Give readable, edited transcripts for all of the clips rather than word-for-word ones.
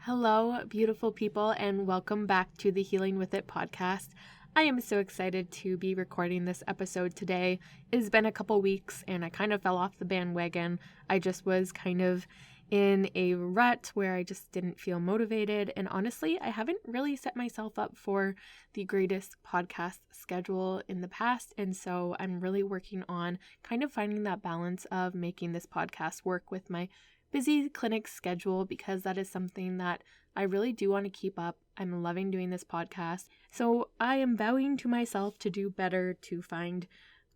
Hello, beautiful people, and welcome back to the Healing With It podcast. I am so excited to be recording this episode today. It's been a couple weeks and I kind of fell off the bandwagon. I just was kind of in a rut where I just didn't feel motivated. And honestly, I haven't really set myself up for the greatest podcast schedule in the past. And so I'm really working on kind of finding that balance of making this podcast work with my busy clinic schedule, because that is something that I really do want to keep up. I'm loving doing this podcast. So I am vowing to myself to do better, to find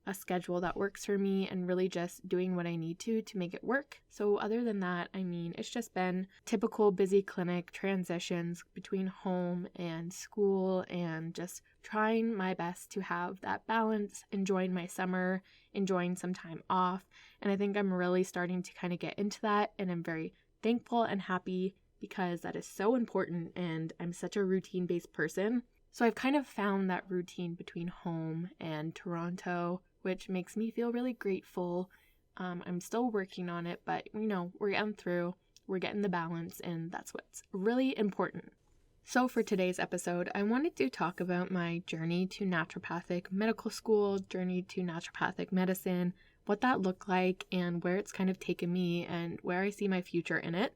a schedule that works for me and really just doing what I need to make it work. So other than that, it's just been typical busy clinic transitions between home and school and just trying my best to have that balance, enjoying my summer, enjoying some time off. And I think I'm really starting to kind of get into that, and I'm very thankful and happy because that is so important, and I'm such a routine-based person. So I've kind of found that routine between home and Toronto, which makes me feel really grateful. I'm still working on it, but we're getting through, we're getting the balance, and that's what's really important. So for today's episode, I wanted to talk about my journey to naturopathic medical school, journey to naturopathic medicine, what that looked like, and where it's kind of taken me and where I see my future in it.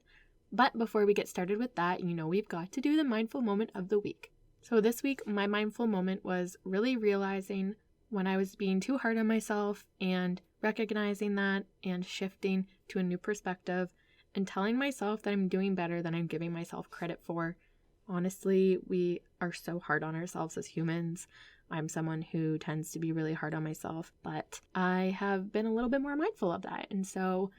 But before we get started with that, we've got to do the mindful moment of the week. So this week, my mindful moment was really realizing when I was being too hard on myself and recognizing that and shifting to a new perspective and telling myself that I'm doing better than I'm giving myself credit for. Honestly, we are so hard on ourselves as humans. I'm someone who tends to be really hard on myself, but I have been a little bit more mindful of that. And so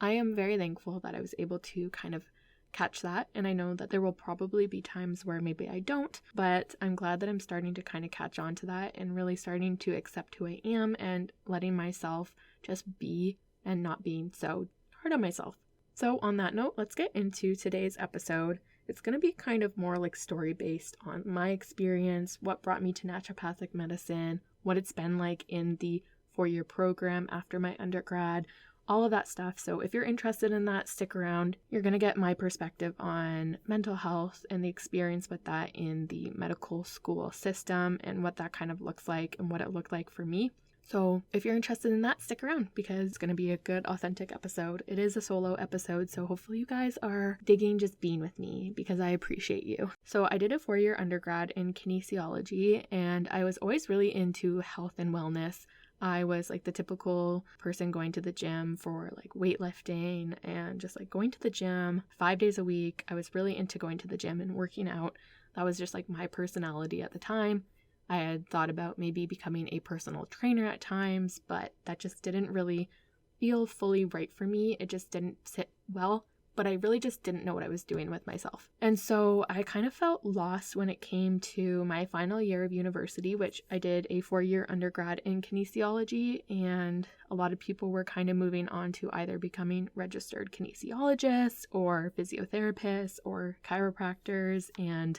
I am very thankful that I was able to kind of catch that. And I know that there will probably be times where maybe I don't, but I'm glad that I'm starting to kind of catch on to that and really starting to accept who I am and letting myself just be and not being so hard on myself. So on that note, let's get into today's episode. It's going to be kind of more like story based on my experience, what brought me to naturopathic medicine, what it's been like in the 4-year program after my undergrad, all of that stuff. So if you're interested in that, stick around. You're going to get my perspective on mental health and the experience with that in the medical school system and what that kind of looks like and what it looked like for me. So if you're interested in that, stick around because it's going to be a good, authentic episode. It is a solo episode, so hopefully you guys are digging just being with me because I appreciate you. So I did a 4-year undergrad in kinesiology, and I was always really into health and wellness. I was like the typical person going to the gym for like weightlifting and just like going to the gym 5 days a week. I was really into going to the gym and working out. That was just like my personality at the time. I had thought about maybe becoming a personal trainer at times, but that just didn't really feel fully right for me. It just didn't sit well, but I really just didn't know what I was doing with myself. And so I kind of felt lost when it came to my final year of university, which I did a 4-year undergrad in kinesiology, and a lot of people were kind of moving on to either becoming registered kinesiologists or physiotherapists or chiropractors, and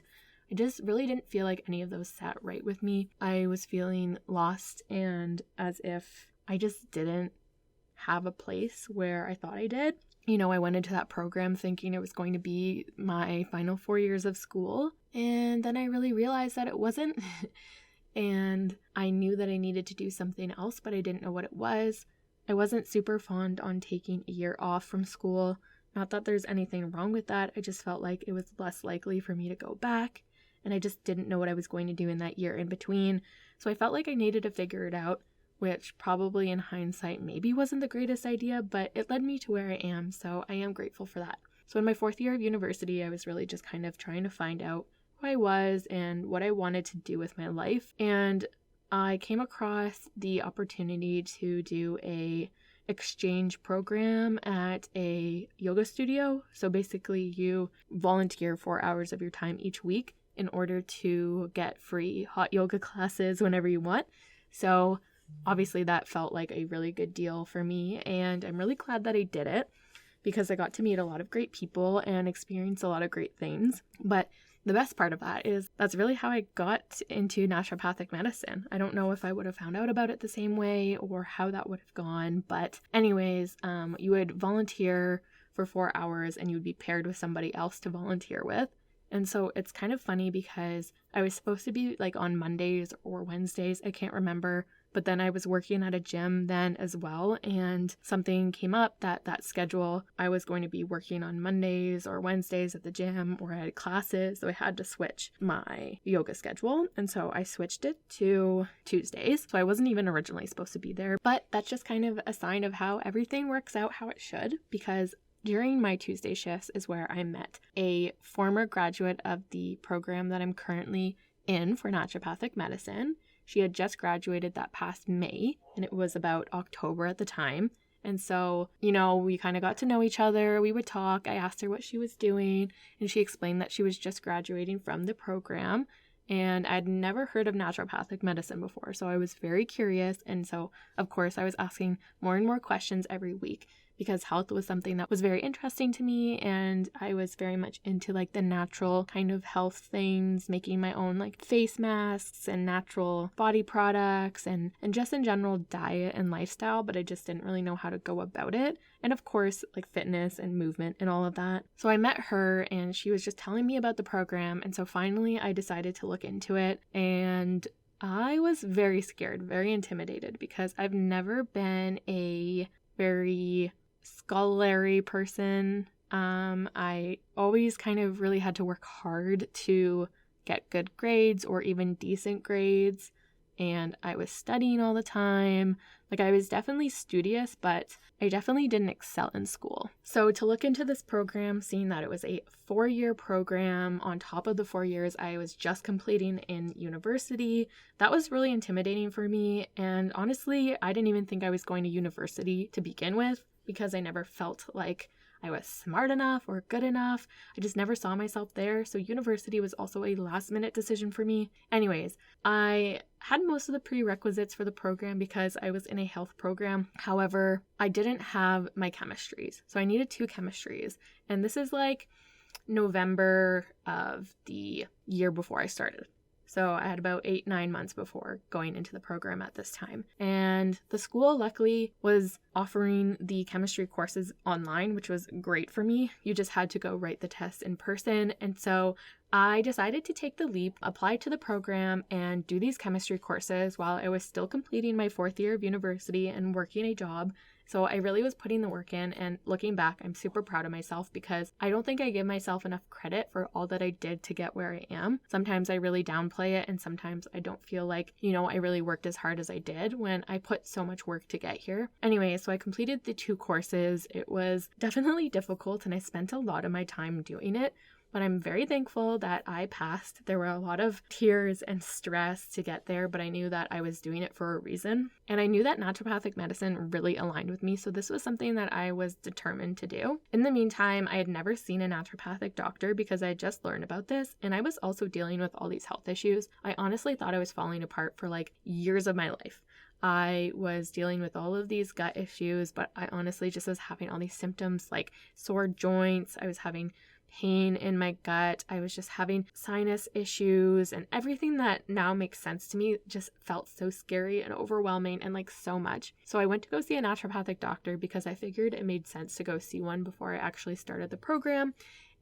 I just really didn't feel like any of those sat right with me. I was feeling lost and as if I just didn't have a place where I thought I did. I went into that program thinking it was going to be my final 4 years of school, and then I really realized that it wasn't. And I knew that I needed to do something else, but I didn't know what it was. I wasn't super fond on taking a year off from school. Not that there's anything wrong with that. I just felt like it was less likely for me to go back, and I just didn't know what I was going to do in that year in between. So I felt like I needed to figure it out, which probably in hindsight maybe wasn't the greatest idea, but it led me to where I am, so I am grateful for that. So in my 4th year of university, I was really just kind of trying to find out who I was and what I wanted to do with my life, and I came across the opportunity to do a exchange program at a yoga studio. So basically you volunteer 4 hours of your time each week in order to get free hot yoga classes whenever you want. So obviously that felt like a really good deal for me, and I'm really glad that I did it because I got to meet a lot of great people and experience a lot of great things. But the best part of that is that's really how I got into naturopathic medicine. I don't know if I would have found out about it the same way or how that would have gone, but anyways, you would volunteer for 4 hours and you would be paired with somebody else to volunteer with. And so it's kind of funny because I was supposed to be like on Mondays or Wednesdays, I can't remember, but then I was working at a gym then as well, and something came up that schedule, I was going to be working on Mondays or Wednesdays at the gym, or I had classes, so I had to switch my yoga schedule, and so I switched it to Tuesdays. So I wasn't even originally supposed to be there, but that's just kind of a sign of how everything works out how it should, because during my Tuesday shifts is where I met a former graduate of the program that I'm currently in for naturopathic medicine. She had just graduated that past May, and it was about October at the time. And so, we kind of got to know each other. We would talk. I asked her what she was doing, and she explained that she was just graduating from the program. And I'd never heard of naturopathic medicine before, so I was very curious. And so, of course, I was asking more and more questions every week, because health was something that was very interesting to me, and I was very much into like the natural kind of health things, making my own like face masks and natural body products and just in general diet and lifestyle, but I just didn't really know how to go about it. And of course, like fitness and movement and all of that. So I met her and she was just telling me about the program, and so finally I decided to look into it, and I was very scared, very intimidated, because I've never been a very scholarly person. I always kind of really had to work hard to get good grades or even decent grades, and I was studying all the time. Like, I was definitely studious, but I definitely didn't excel in school. So to look into this program, seeing that it was a 4-year program on top of the 4 years I was just completing in university, that was really intimidating for me. And honestly, I didn't even think I was going to university to begin with, because I never felt like I was smart enough or good enough. I just never saw myself there. So university was also a last-minute decision for me. Anyways, I had most of the prerequisites for the program because I was in a health program. However, I didn't have my chemistries. So I needed 2 chemistries. And this is like November of the year before I started. So I had about 8-9 months before going into the program at this time. And the school luckily was offering the chemistry courses online, which was great for me. You just had to go write the test in person. And so I decided to take the leap, apply to the program, and do these chemistry courses while I was still completing my 4th year of university and working a job. So I really was putting the work in, and looking back, I'm super proud of myself because I don't think I give myself enough credit for all that I did to get where I am. Sometimes I really downplay it, and sometimes I don't feel like, I really worked as hard as I did when I put so much work to get here. Anyway, so I completed the 2 courses. It was definitely difficult, and I spent a lot of my time doing it. But I'm very thankful that I passed. There were a lot of tears and stress to get there, but I knew that I was doing it for a reason. And I knew that naturopathic medicine really aligned with me, so this was something that I was determined to do. In the meantime, I had never seen a naturopathic doctor because I had just learned about this, and I was also dealing with all these health issues. I honestly thought I was falling apart for like years of my life. I was dealing with all of these gut issues, but I honestly just was having all these symptoms like sore joints. I was having pain in my gut. I was just having sinus issues, and everything that now makes sense to me just felt so scary and overwhelming and like so much. So I went to go see a naturopathic doctor because I figured it made sense to go see one before I actually started the program.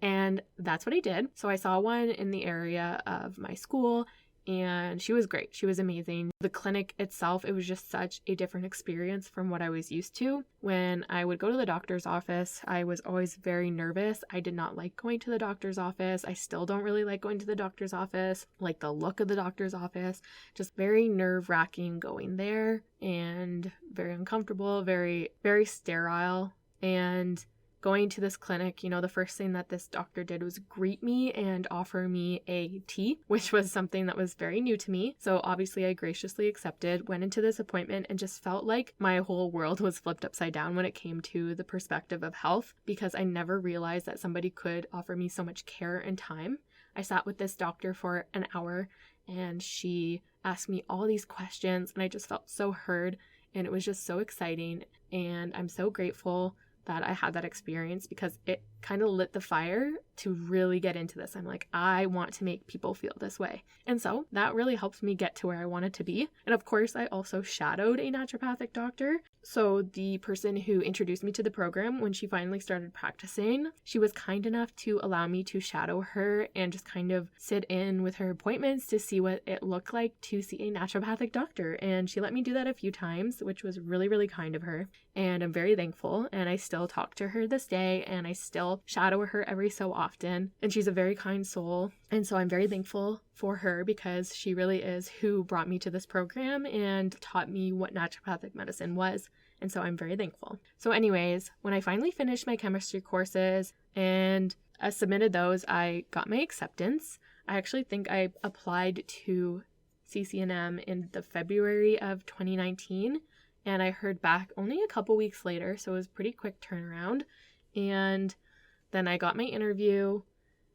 And that's what I did. So I saw one in the area of my school, and she was great. She was amazing. The clinic itself, it was just such a different experience from what I was used to. When I would go to the doctor's office, I was always very nervous. I did not like going to the doctor's office. I still don't really like going to the doctor's office. Like the look of the doctor's office, just very nerve-wracking going there, and very uncomfortable, very, very sterile. And going to this clinic, the first thing that this doctor did was greet me and offer me a tea, which was something that was very new to me. So obviously I graciously accepted, went into this appointment, and just felt like my whole world was flipped upside down when it came to the perspective of health, because I never realized that somebody could offer me so much care and time. I sat with this doctor for an hour, and she asked me all these questions, and I just felt so heard, and it was just so exciting. And I'm so grateful that I had that experience because it kind of lit the fire to really get into this. I'm like, I want to make people feel this way. And so that really helped me get to where I wanted to be. And of course, I also shadowed a naturopathic doctor. So the person who introduced me to the program, when she finally started practicing, she was kind enough to allow me to shadow her and just kind of sit in with her appointments to see what it looked like to see a naturopathic doctor. And she let me do that a few times, which was really, really kind of her. And I'm very thankful. And I still talk to her this day, and I still shadow her every so often. And she's a very kind soul. And so I'm very thankful for her because she really is who brought me to this program and taught me what naturopathic medicine was. And so I'm very thankful. So anyways, when I finally finished my chemistry courses and I submitted those, I got my acceptance. I actually think I applied to CCNM in the February of 2019, and I heard back only a couple weeks later, so it was a pretty quick turnaround. And then I got my interview,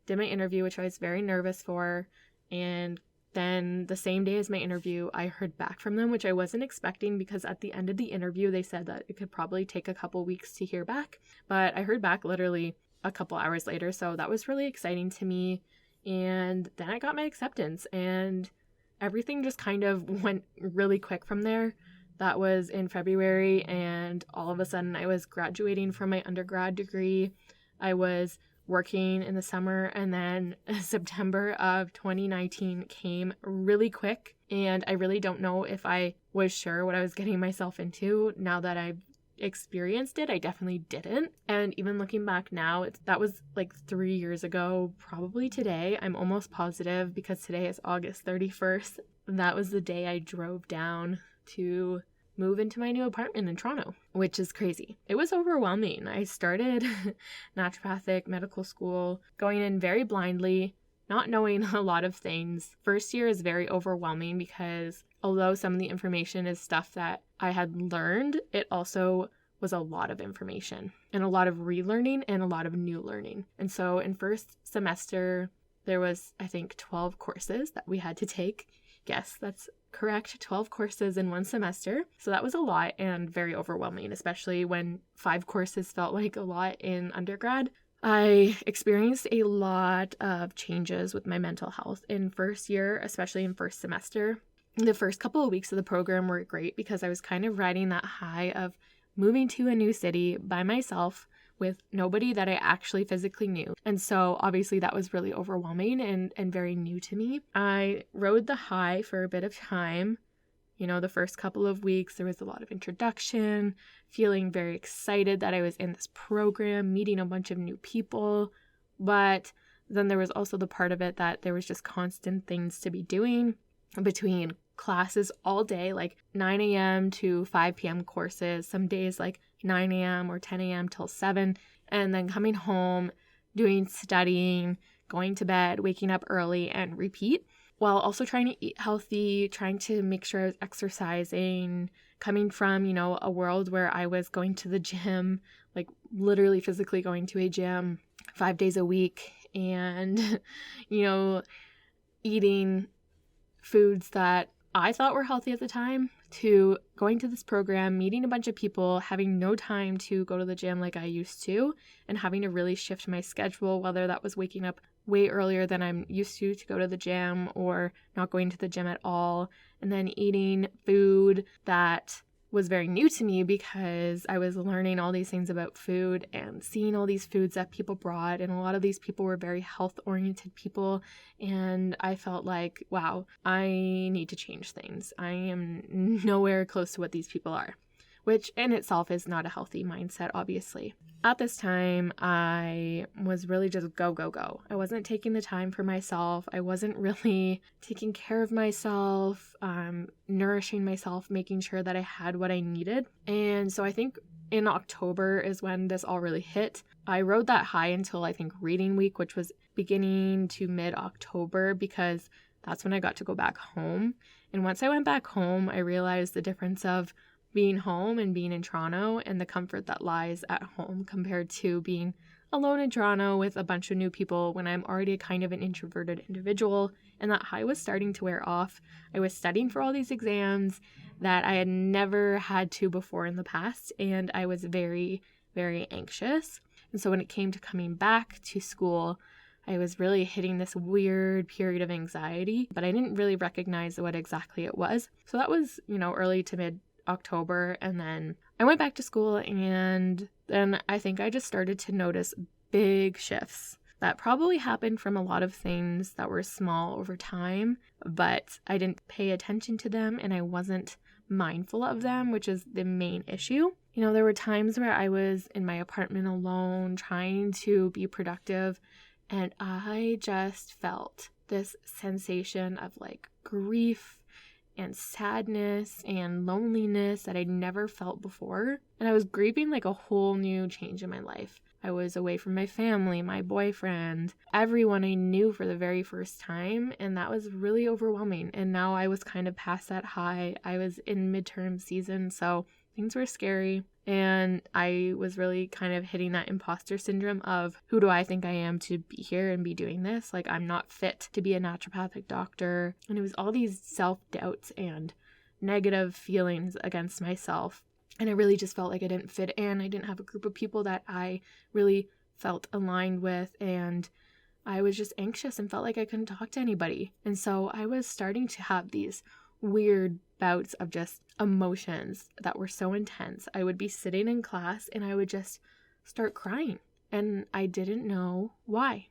did my interview, which I was very nervous for, and then the same day as my interview, I heard back from them, which I wasn't expecting because at the end of the interview, they said that it could probably take a couple weeks to hear back. But I heard back literally a couple hours later, so that was really exciting to me. And then I got my acceptance, and everything just kind of went really quick from there. That was in February, and all of a sudden I was graduating from my undergrad degree. I was working in the summer, and then September of 2019 came really quick, and I really don't know if I was sure what I was getting myself into. Now that I've experienced it, I definitely didn't. And even looking back now, that was like 3 years ago, probably today. I'm almost positive because today is August 31st. That was the day I drove down to move into my new apartment in Toronto, which is crazy. It was overwhelming. I started naturopathic medical school going in very blindly, not knowing a lot of things. First year is very overwhelming because although some of the information is stuff that I had learned, it also was a lot of information and a lot of relearning and a lot of new learning. And so in first semester, there was, I think, 12 courses that we had to take. Yes, that's correct, 12 courses in one semester. So that was a lot and very overwhelming, especially when 5 courses felt like a lot in undergrad. I experienced a lot of changes with my mental health in first year, especially in first semester. The first couple of weeks of the program were great because I was kind of riding that high of moving to a new city by myself with nobody that I actually physically knew. And so obviously that was really overwhelming and very new to me. I rode the high for a bit of time. You know, the first couple of weeks, there was a lot of introduction, feeling very excited that I was in this program, meeting a bunch of new people. But then there was also the part of it that there was just constant things to be doing between classes all day, like 9 a.m. to 5 p.m. courses, some days like 9 a.m. or 10 a.m. till 7, and then coming home, doing studying, going to bed, waking up early, and repeat, while also trying to eat healthy, trying to make sure I was exercising, coming from, you know, a world where I was going to the gym, like literally physically going to a gym 5 days a week, and, you know, eating foods that I thought were healthy at the time, to going to this program, meeting a bunch of people, having no time to go to the gym like I used to, and having to really shift my schedule, whether that was waking up way earlier than I'm used to go to the gym or not going to the gym at all, and then eating food that was very new to me because I was learning all these things about food and seeing all these foods that people brought, and a lot of these people were very health-oriented people, and I felt like, wow, I need to change things. I am nowhere close to what these people are, which in itself is not a healthy mindset, obviously. At this time, I was really just go, go, go. I wasn't taking the time for myself. I wasn't really taking care of myself, nourishing myself, making sure that I had what I needed. And so I think in October is when this all really hit. I rode that high until I think reading week, which was beginning to mid-October, because that's when I got to go back home. And once I went back home, I realized the difference of being home and being in Toronto and the comfort that lies at home compared to being alone in Toronto with a bunch of new people when I'm already kind of an introverted individual, and that high was starting to wear off. I was studying for all these exams that I had never had to before in the past, and I was very, very anxious. And so when it came to coming back to school, I was really hitting this weird period of anxiety, but I didn't really recognize what exactly it was. So that was, early to mid October. And then I went back to school, and then I think I just started to notice big shifts that probably happened from a lot of things that were small over time, but I didn't pay attention to them and I wasn't mindful of them, which is the main issue. There were times where I was in my apartment alone trying to be productive, and I just felt this sensation of like grief and sadness and loneliness that I'd never felt before. And I was grieving like a whole new change in my life. I was away from my family, my boyfriend, everyone I knew for the very first time, and that was really overwhelming. And now I was kind of past that high. I was in midterm season, so things were scary, and I was really kind of hitting that imposter syndrome of, who do I think I am to be here and be doing this? Like, I'm not fit to be a naturopathic doctor. And it was all these self-doubts and negative feelings against myself. And I really just felt like I didn't fit in. I didn't have a group of people that I really felt aligned with. And I was just anxious and felt like I couldn't talk to anybody. And so I was starting to have these weird bouts of just emotions that were so intense. I would be sitting in class and I would just start crying. And I didn't know why.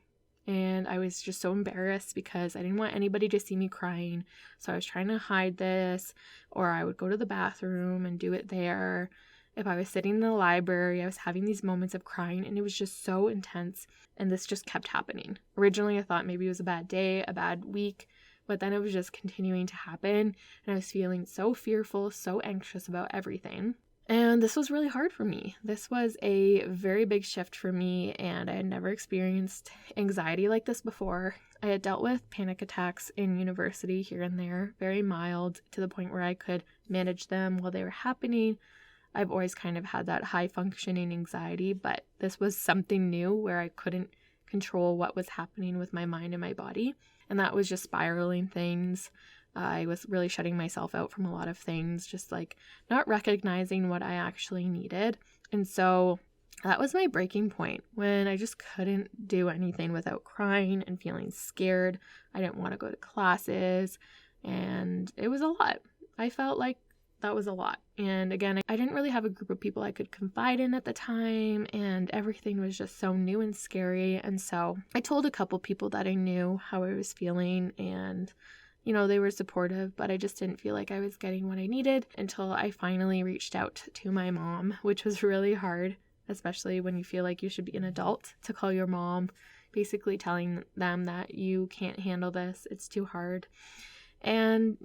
And I was just so embarrassed because I didn't want anybody to see me crying. So I was trying to hide this, or I would go to the bathroom and do it there. If I was sitting in the library, I was having these moments of crying, and it was just so intense. And this just kept happening. Originally, I thought maybe it was a bad day, a bad week, but then it was just continuing to happen. And I was feeling so fearful, so anxious about everything. And this was really hard for me. This was a very big shift for me, and I had never experienced anxiety like this before. I had dealt with panic attacks in university here and there, very mild, to the point where I could manage them while they were happening. I've always kind of had that high functioning anxiety, but this was something new where I couldn't control what was happening with my mind and my body. And that was just spiraling things. I was really shutting myself out from a lot of things, just like not recognizing what I actually needed. And so that was my breaking point, when I just couldn't do anything without crying and feeling scared. I didn't want to go to classes, and it was a lot. I felt like that was a lot. And again, I didn't really have a group of people I could confide in at the time, and everything was just so new and scary. And so I told a couple people that I knew how I was feeling, and they were supportive, but I just didn't feel like I was getting what I needed until I finally reached out to my mom, which was really hard, especially when you feel like you should be an adult, to call your mom, basically telling them that you can't handle this, it's too hard. And,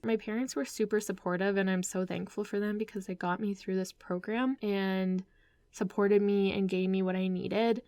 my parents were super supportive, and I'm so thankful for them because they got me through this program and supported me and gave me what I needed.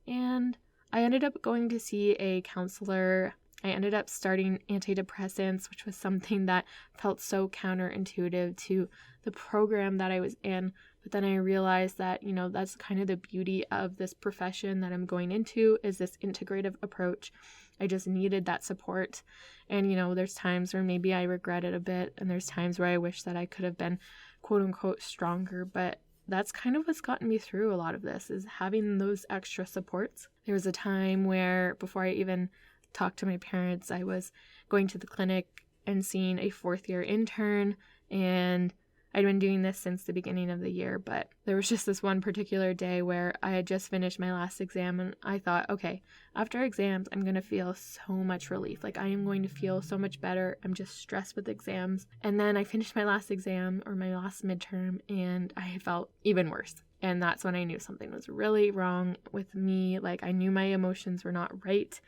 And I ended up going to see a counselor. I ended up starting antidepressants, which was something that felt so counterintuitive to the program that I was in. But then I realized that, that's kind of the beauty of this profession that I'm going into, is this integrative approach. I just needed that support. And, there's times where maybe I regret it a bit, and there's times where I wish that I could have been quote unquote stronger, but that's kind of what's gotten me through a lot of this, is having those extra supports. There was a time where, before I even talked to my parents, I was going to the clinic and seeing a 4th-year intern, and I'd been doing this since the beginning of the year, but there was just this one particular day where I had just finished my last exam, and I thought, okay, after exams, I'm going to feel so much relief. Like, I am going to feel so much better. I'm just stressed with exams. And then I finished my last exam, or my last midterm, and I felt even worse. And that's when I knew something was really wrong with me. Like, I knew my emotions were not right,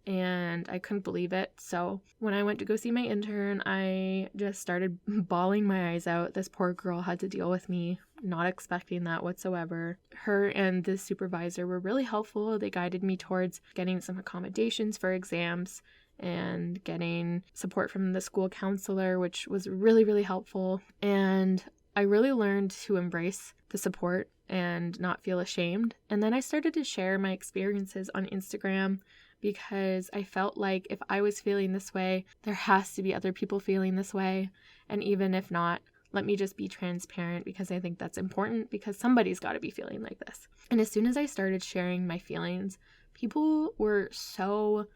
and I couldn't believe it. So when I went to go see my intern, I just started bawling my eyes out. This poor girl had to deal with me, not expecting that whatsoever. Her and the supervisor were really helpful. They guided me towards getting some accommodations for exams and getting support from the school counselor, which was really, really helpful. And I really learned to embrace the support and not feel ashamed. And then I started to share my experiences on Instagram, because I felt like if I was feeling this way, there has to be other people feeling this way. And even if not, let me just be transparent because I think that's important, because somebody's got to be feeling like this. And as soon as I started sharing my feelings, people were so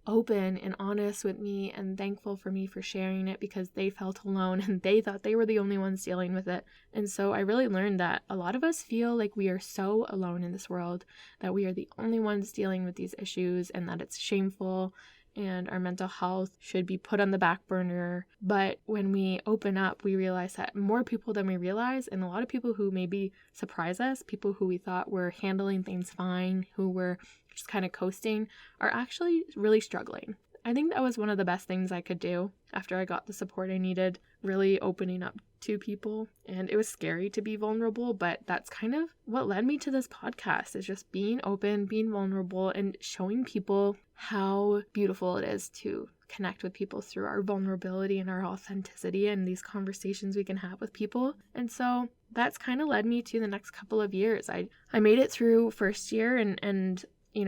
open and honest with me and thankful for me for sharing it, because they felt alone and they thought they were the only ones dealing with it. And so I really learned that a lot of us feel like we are so alone in this world, that we are the only ones dealing with these issues, and that it's shameful and our mental health should be put on the back burner. But when we open up, we realize that more people than we realize, and a lot of people who maybe surprise us, people who we thought were handling things fine, who were just kind of coasting, are actually really struggling. I think that was one of the best things I could do after I got the support I needed, really opening up to people. And it was scary to be vulnerable, but that's kind of what led me to this podcast, is just being open, being vulnerable, and showing people how beautiful it is to connect with people through our vulnerability and our authenticity and these conversations we can have with people. And so that's kind of led me to the next couple of years. I made it through first year and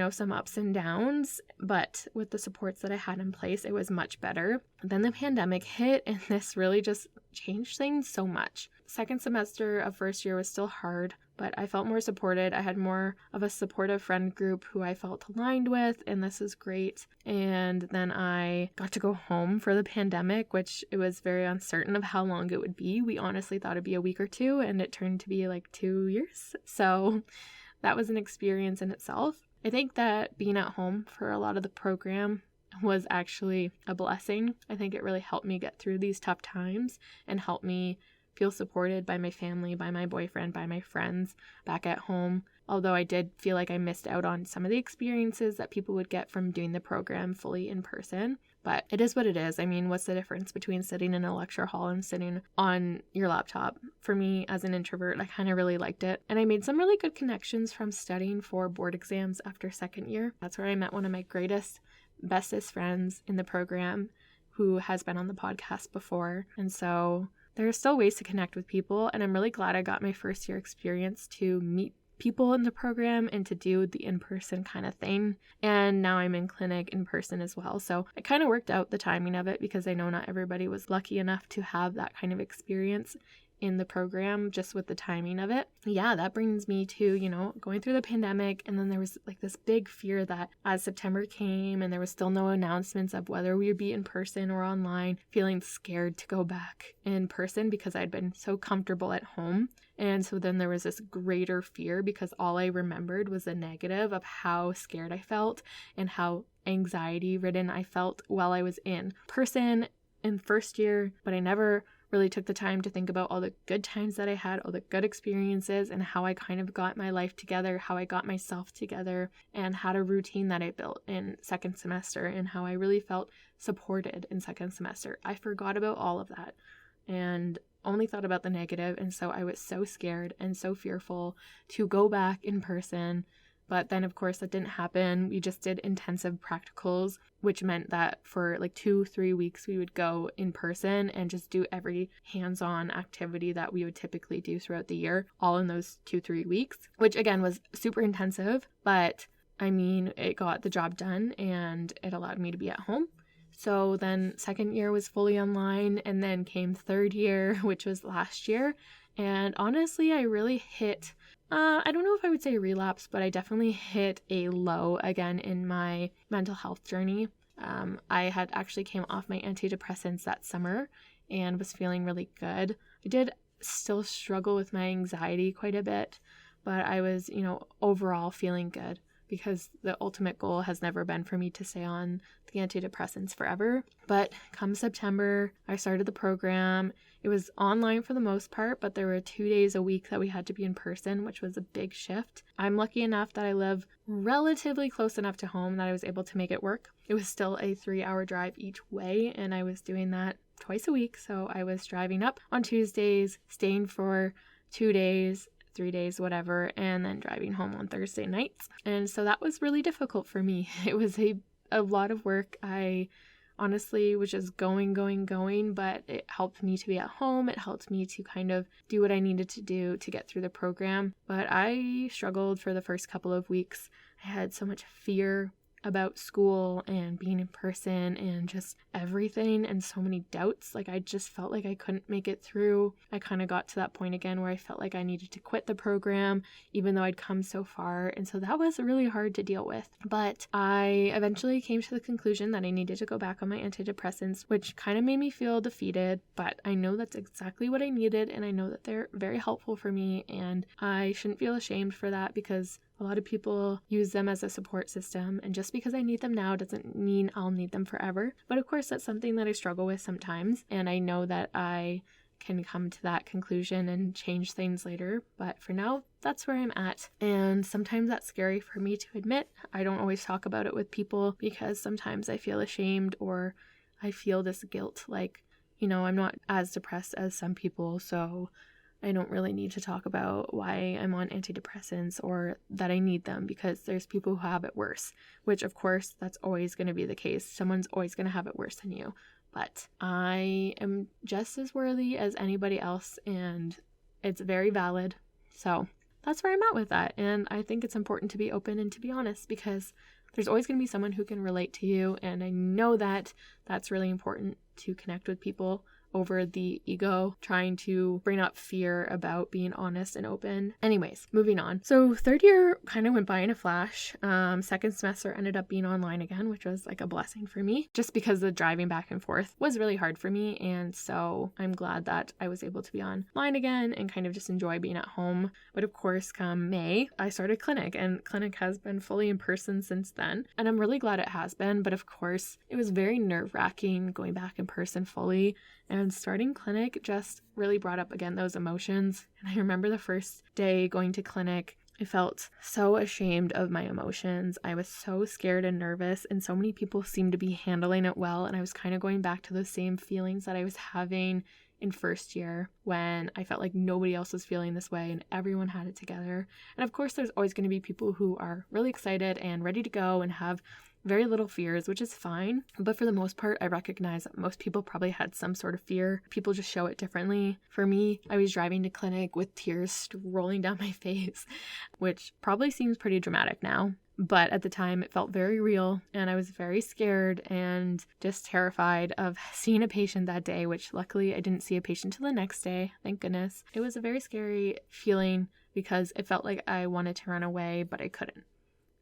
some ups and downs, but with the supports that I had in place, it was much better. Then the pandemic hit, and this really just changed things so much. Second semester of first year was still hard, but I felt more supported. I had more of a supportive friend group who I felt aligned with, and this is great. And then I got to go home for the pandemic, which it was very uncertain of how long it would be. We honestly thought it'd be a week or two, and it turned to be like 2 years. So that was an experience in itself. I think that being at home for a lot of the program was actually a blessing. I think it really helped me get through these tough times and helped me feel supported by my family, by my boyfriend, by my friends back at home. Although I did feel like I missed out on some of the experiences that people would get from doing the program fully in person. But it is what it is. I mean, what's the difference between sitting in a lecture hall and sitting on your laptop? For me, as an introvert, I kind of really liked it. And I made some really good connections from studying for board exams after second year. That's where I met one of my greatest, bestest friends in the program, who has been on the podcast before. And so there are still ways to connect with people. And I'm really glad I got my first year experience to meet people in the program and to do the in-person kind of thing. And now I'm in clinic in person as well. So it kind of worked out, the timing of it, because I know not everybody was lucky enough to have that kind of experience in the program, just with the timing of it. Yeah, that brings me to, going through the pandemic. And then there was like this big fear that as September came and there was still no announcements of whether we would be in person or online, feeling scared to go back in person because I'd been so comfortable at home. And so then there was this greater fear, because all I remembered was the negative of how scared I felt and how anxiety ridden I felt while I was in person in first year. But I never really took the time to think about all the good times that I had, all the good experiences, and how I kind of got my life together, how I got myself together, and had a routine that I built in second semester, and how I really felt supported in second semester. I forgot about all of that and only thought about the negative. And so I was so scared and so fearful to go back in person. But then, of course, that didn't happen. We just did intensive practicals, which meant that for like 2-3 weeks, we would go in person and just do every hands-on activity that we would typically do throughout the year, all in those 2-3 weeks, which again was super intensive. But I mean, it got the job done and it allowed me to be at home. So then second year was fully online, and then came third year, which was last year. And honestly, I really hit, I don't know if I would say relapse, but I definitely hit a low again in my mental health journey. I had actually came off my antidepressants that summer and was feeling really good. I did still struggle with my anxiety quite a bit, but I was, overall feeling good, because the ultimate goal has never been for me to stay on the antidepressants forever. But come September, I started the program. It was online for the most part, but there were 2 days a week that we had to be in person, which was a big shift. I'm lucky enough that I live relatively close enough to home that I was able to make it work. It was still a 3-hour drive each way, and I was doing that twice a week. So I was driving up on Tuesdays, staying for 2 days, 3 days, whatever, and then driving home on Thursday nights. And so that was really difficult for me. It was a lot of work. I honestly was just going, but it helped me to be at home. It helped me to kind of do what I needed to do to get through the program. But I struggled for the first couple of weeks. I had so much fear about school and being in person and just everything, and so many doubts. Like, I just felt like I couldn't make it through. I kind of got to that point again where I felt like I needed to quit the program, even though I'd come so far. And so that was really hard to deal with. But I eventually came to the conclusion that I needed to go back on my antidepressants, which kind of made me feel defeated. But I know that's exactly what I needed, and I know that they're very helpful for me, and I shouldn't feel ashamed for that, because a lot of people use them as a support system, and just because I need them now doesn't mean I'll need them forever. But of course, that's something that I struggle with sometimes, and I know that I can come to that conclusion and change things later. But for now, that's where I'm at. And sometimes that's scary for me to admit. I don't always talk about it with people because sometimes I feel ashamed, or I feel this guilt, like, I'm not as depressed as some people, so I don't really need to talk about why I'm on antidepressants or that I need them, because there's people who have it worse, which of course that's always going to be the case. Someone's always going to have it worse than you, but I am just as worthy as anybody else, and it's very valid. So that's where I'm at with that. And I think it's important to be open and to be honest, because there's always going to be someone who can relate to you. And I know that that's really important, to connect with people over the ego, trying to bring up fear about being honest and open. Anyways, moving on. So third year kind of went by in a flash. Second semester ended up being online again, which was like a blessing for me, just because the driving back and forth was really hard for me. And so I'm glad that I was able to be online again and kind of just enjoy being at home. But of course, come May, I started clinic, and clinic has been fully in person since then. And I'm really glad it has been. But of course, it was very nerve-wracking going back in person fully. And starting clinic just really brought up again those emotions. And I remember the first day going to clinic, I felt so ashamed of my emotions. I was so scared and nervous, and so many people seemed to be handling it well. And I was kind of going back to those same feelings that I was having in first year, when I felt like nobody else was feeling this way and everyone had it together. And of course, there's always going to be people who are really excited and ready to go and have very little fears, which is fine. But for the most part, I recognize that most people probably had some sort of fear. People just show it differently. For me, I was driving to clinic with tears rolling down my face, which probably seems pretty dramatic now. But at the time, it felt very real, and I was very scared and just terrified of seeing a patient that day, which luckily I didn't see a patient till the next day, thank goodness. It was a very scary feeling because it felt like I wanted to run away, but I couldn't.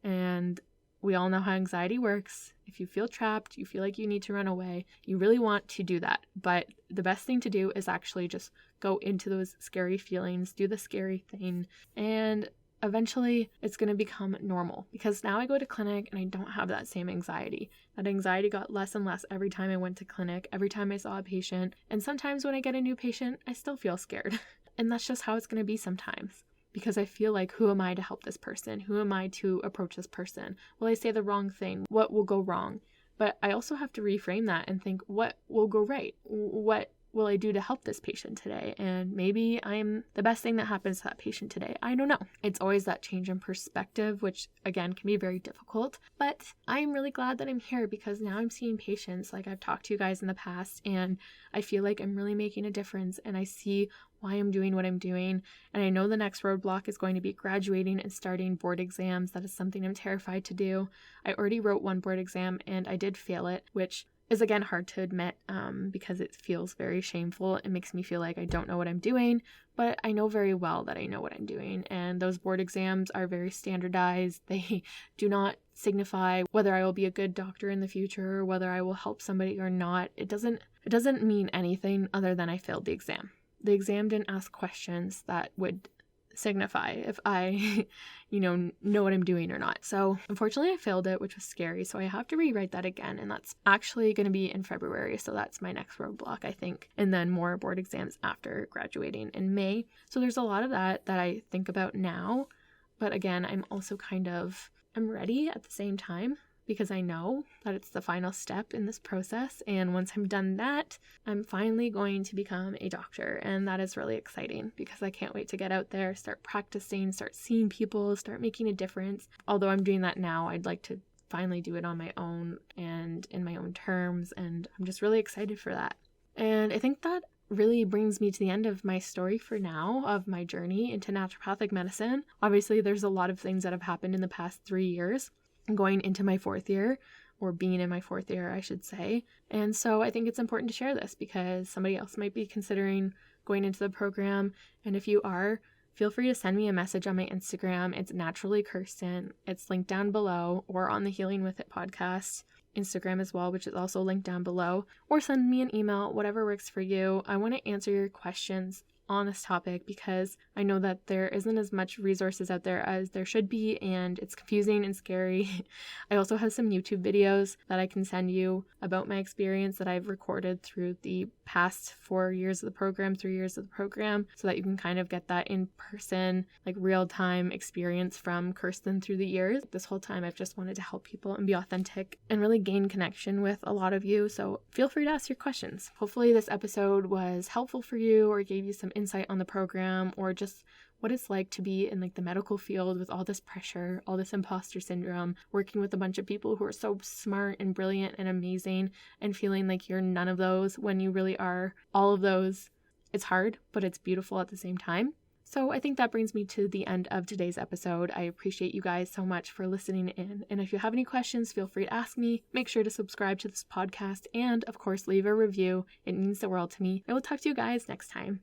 And we all know how anxiety works. If you feel trapped, you feel like you need to run away, you really want to do that. But the best thing to do is actually just go into those scary feelings, do the scary thing, and eventually it's going to become normal, because now I go to clinic and I don't have that same anxiety. That anxiety got less and less every time I went to clinic, every time I saw a patient. And sometimes when I get a new patient, I still feel scared. And that's just how it's going to be sometimes, because I feel like, who am I to help this person? Who am I to approach this person? Will I say the wrong thing? What will go wrong? But I also have to reframe that and think, what will go right? What will I do to help this patient today? And maybe I'm the best thing that happens to that patient today. I don't know. It's always that change in perspective, which again can be very difficult. But I'm really glad that I'm here, because now I'm seeing patients like I've talked to you guys in the past, and I feel like I'm really making a difference, and I see why I'm doing what I'm doing. And I know the next roadblock is going to be graduating and starting board exams. That is something I'm terrified to do. I already wrote one board exam and I did fail it, which is again hard to admit because it feels very shameful. It makes me feel like I don't know what I'm doing, but I know very well that I know what I'm doing. And those board exams are very standardized. They do not signify whether I will be a good doctor in the future or whether I will help somebody or not. It doesn't mean anything other than I failed the exam. The exam didn't ask questions that would signify if I, know what I'm doing or not. So unfortunately I failed it, which was scary. So I have to rewrite that again. And that's actually going to be in February. So that's my next roadblock, I think. And then more board exams after graduating in May. So there's a lot of that I think about now. But again, I'm ready at the same time, because I know that it's the final step in this process. And once I'm done that, I'm finally going to become a doctor. And that is really exciting, because I can't wait to get out there, start practicing, start seeing people, start making a difference. Although I'm doing that now, I'd like to finally do it on my own and in my own terms. And I'm just really excited for that. And I think that really brings me to the end of my story for now, of my journey into naturopathic medicine. Obviously, there's a lot of things that have happened in the past 3 years. going into my 4th year, or being in my 4th year, I should say. And so I think it's important to share this because somebody else might be considering going into the program. And if you are, feel free to send me a message on my Instagram. It's naturally Kirsten. It's linked down below, or on the Healing With It podcast Instagram as well, which is also linked down below, or send me an email, whatever works for you. I want to answer your questions on this topic because I know that there isn't as much resources out there as there should be, and it's confusing and scary. I also have some YouTube videos that I can send you about my experience that I've recorded through the past 4 years of the program, 3 years of the program, so that you can kind of get that in-person, like real-time experience from Kirsten through the years. This whole time I've just wanted to help people and be authentic and really gain connection with a lot of you, so feel free to ask your questions. Hopefully this episode was helpful for you or gave you some insight on the program, or just what it's like to be in like the medical field with all this pressure, all this imposter syndrome, working with a bunch of people who are so smart and brilliant and amazing, and feeling like you're none of those when you really are all of those. It's hard, but it's beautiful at the same time. So I think that brings me to the end of today's episode. I appreciate you guys so much for listening in. And if you have any questions, feel free to ask me. Make sure to subscribe to this podcast and, of course, leave a review. It means the world to me. I will talk to you guys next time.